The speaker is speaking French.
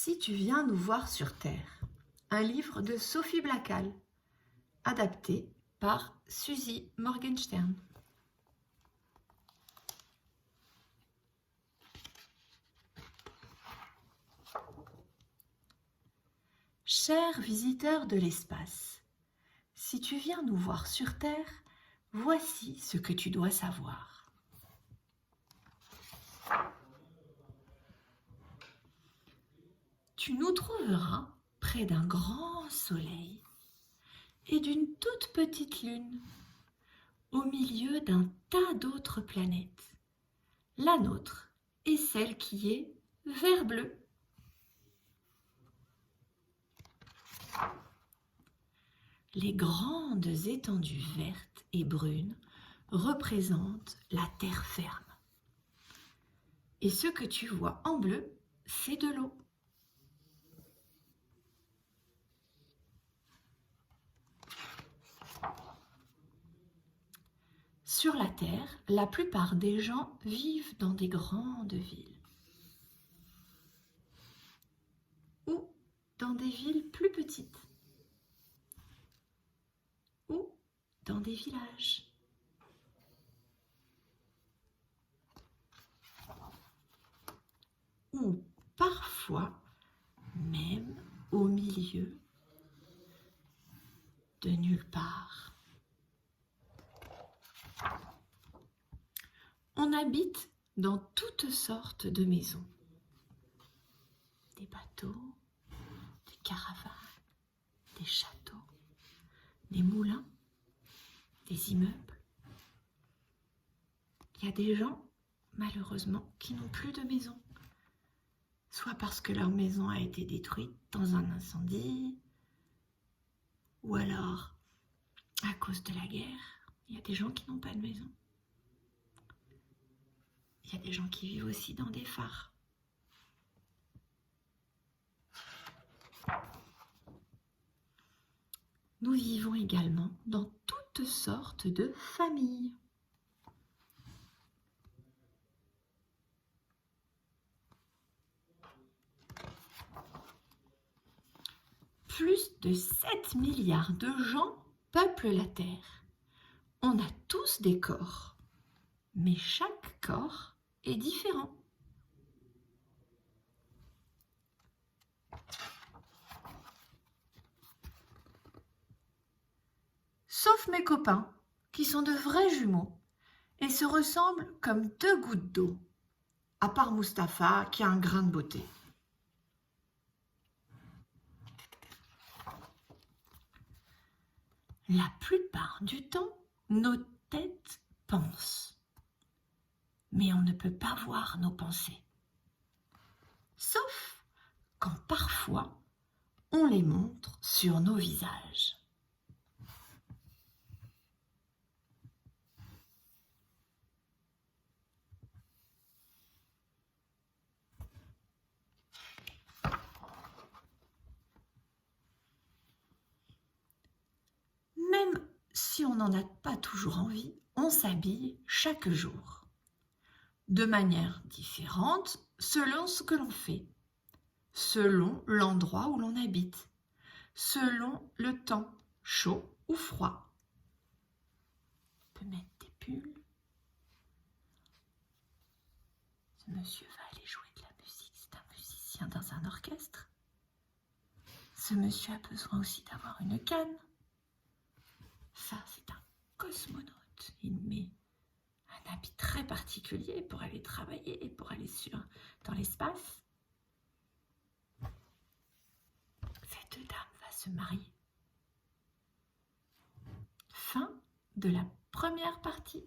Si tu viens nous voir sur Terre, un livre de Sophie Blackall, adapté par Suzy Morgenstern. Chers visiteurs de l'espace, si tu viens nous voir sur Terre, voici ce que tu dois savoir. Tu nous trouveras près d'un grand soleil et d'une toute petite lune, au milieu d'un tas d'autres planètes. La nôtre est celle qui est vert-bleu. Les grandes étendues vertes et brunes représentent la terre ferme. Et ce que tu vois en bleu, c'est de l'eau. Sur la Terre, la plupart des gens vivent dans des grandes villes ou dans des villes plus petites ou dans des villages. Ou parfois même au milieu de nulle part. On habite dans toutes sortes de maisons. Des bateaux, des caravanes, des châteaux, des moulins, des immeubles. Il y a des gens, malheureusement, qui n'ont plus de maison. Soit parce que leur maison a été détruite dans un incendie, ou alors à cause de la guerre. Il y a des gens qui n'ont pas de maison. Il y a des gens qui vivent aussi dans des phares. Nous vivons également dans toutes sortes de familles. Plus de 7 milliards de gens peuplent la Terre. On a tous des corps, mais chaque corps est différent. Sauf mes copains, qui sont de vrais jumeaux et se ressemblent comme deux gouttes d'eau, à part Mustapha qui a un grain de beauté. La plupart du temps, nos têtes pensent, mais on ne peut pas voir nos pensées. Sauf quand parfois on les montre sur nos visages. Même si on n'en a pas toujours envie, on s'habille chaque jour, de manière différente selon ce que l'on fait, selon l'endroit où l'on habite, selon le temps, chaud ou froid. On peut mettre des pulls. Ce monsieur va aller jouer de la musique, c'est un musicien dans un orchestre. Ce monsieur a besoin aussi d'avoir une canne. Ça, c'est un cosmonaute. Il met un habit très particulier pour aller travailler et pour aller dans l'espace. Cette dame va se marier. Fin de la première partie.